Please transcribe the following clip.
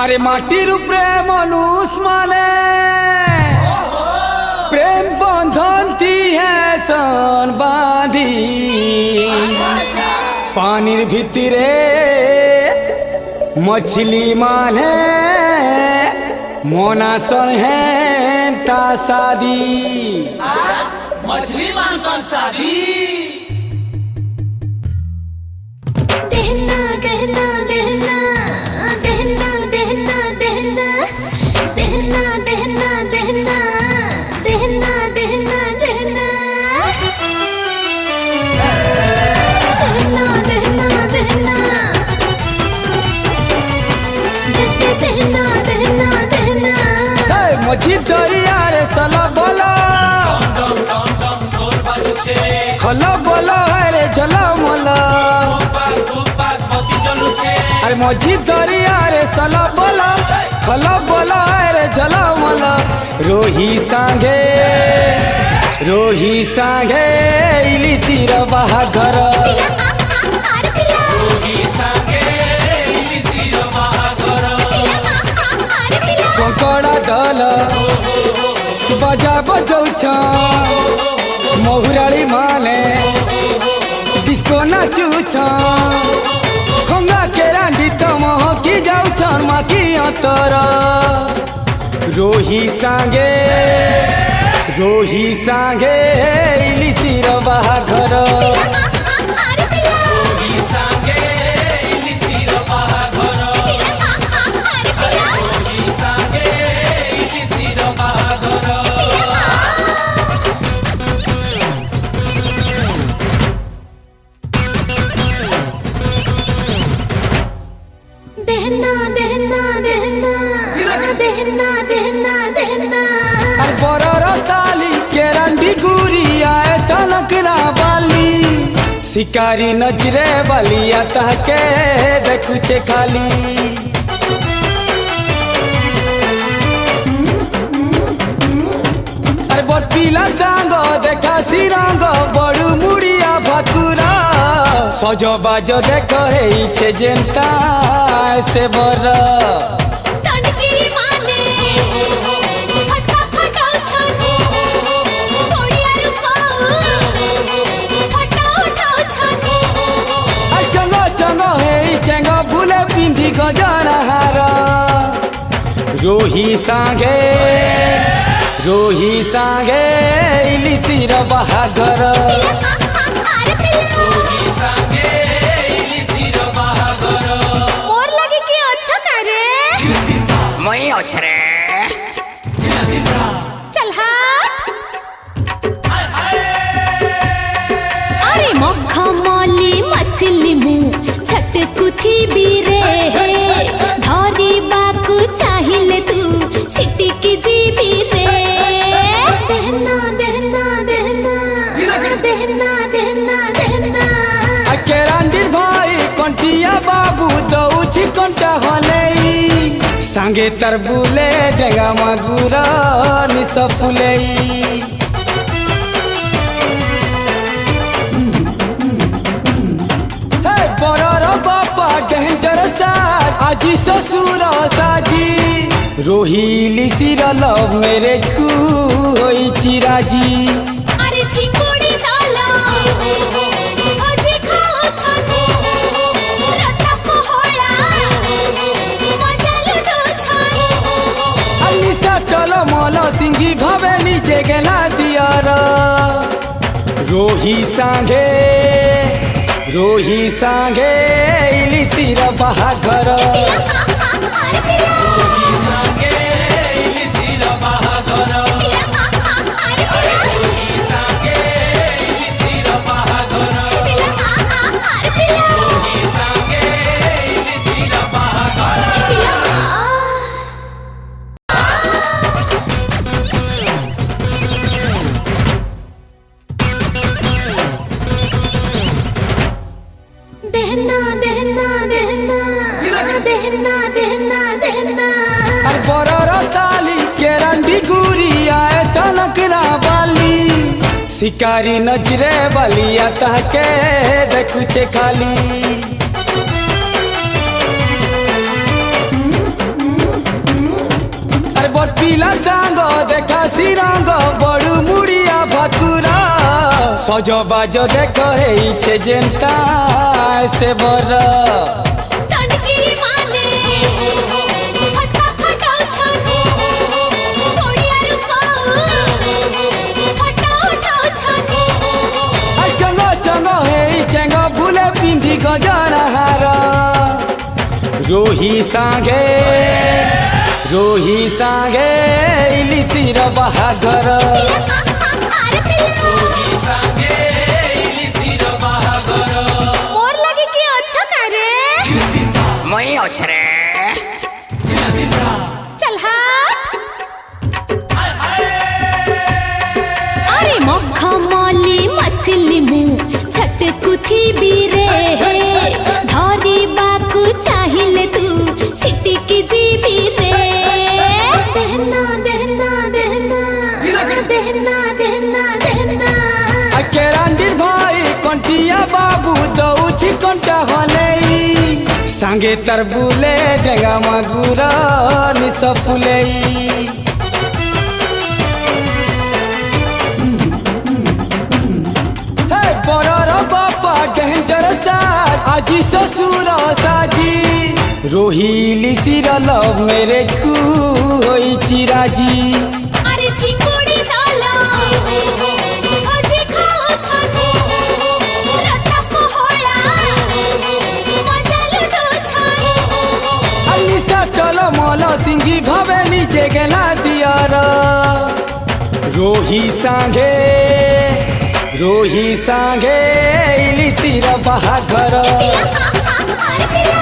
अरे माटीर प्रेम मनुष माने प्रेम बंधन ती है सन बांधी पानीर भितरे मछली माने मोना सन है ता शादी मछली मान कर शादी दहना दहना दहना दहना दहना दहना दहना दहना दहना दहना दहना दहना दहना दहना दहना दहना दहना दहना मछली दरिया रे सला बोला खला बोला रे जला मला अरे मछली दरिया रे सला बोला खला बोला रे जला मला रोही सांगे इली सिर बाहाघर कंकड़ा दल बजा बजौछ महुराली माने डिस्को नाचुछ खंगा के रांडी तम की जाऊछन मा की अंतर रोही सांगे इली सिर बाहाघर दहना दहना दहना दहना दहना दहना बरर साली के रंडी गुरी आए तनकरा वाली शिकारी नजरे वालिया तहके देखुचे खाली अरे बड़ पीला दांग देखा सिरंग बड़ू मुड़िया भकुरा सज बाज देख हे जेनता से बर तंडगिरी माने फटका फटाओ छाने तोड़िया रुको फटा उठाओ छाने चंगो चंगो हे चंगो भूले पिंधी गजरा हार रोही सांगे इली सिर बाहाघर मोर लगे कि अच्छा करे मई अछरे चल हट अरे मक्खा माली मछली मुँह छटकुथी बीरे धरी बाकू चाहिए तू छिटिकी जीबी रे दहना दहना दहना दहना दहना दहना केरांडीर भाई कंटिया बाबू दौची कंटा हले सांगे तरबुले डेंगा मागुरा निस फुले बरर बापा डेंजर साज आजी ससुर साजी रोहिली सिर लव मैरेज कु होई चिराजी अरे चिंगुड़ी डालो अजी खाओ छाने रत्ता पहोड़ा मजा लुटो छाने अली सटल मल सिंगी भवे नीचे गेला दियर रोही सांगे इली सिर बाहाघर दहना दहना दहना दहना दहना दहना बरर साली के रंडी गुरी आए तनकरा वाली शिकारी नजरे वालिया तहके देखुचे खाली पिला सांग देखा सिरंग बड़ू मुड़िया भाकुरा सजबाज देख हे जेनता से बर टंडगिरी माने फटा फटाउ छनु तोड़िया रुको फटा उठाउ छनु चंग चंग हे चंग भूले पिंधी गजरा हार रोही सांगे इलिसिर बाहागर अरे पिला मोर लगे कि अच्छा करे মই অছরে चल हट अरे मखमली मछली मु छटकुथी बीरे धरी बाकू चाहिए तू छिटिकी जीबी रे देहना देहना देहना देहना देहना देहना केरांडीर भाई कंटिया बाबू दौची कंटा हले सांगे तरबुले डेंगा मागुरा निसफुले बरर बापा डेंजर साथ आजी ससुर साजी रोहिली सिर लव मैरेज कु होई चिराजी अरे चिंगुड़ी डालो भजी खाओ छनु रत्ता पहोला मजा लुटो छनु अलिसा टल मल सिंगी घबे नीचे गेला दियार रोही सांगे इलिसिर बाहागर अरे पिला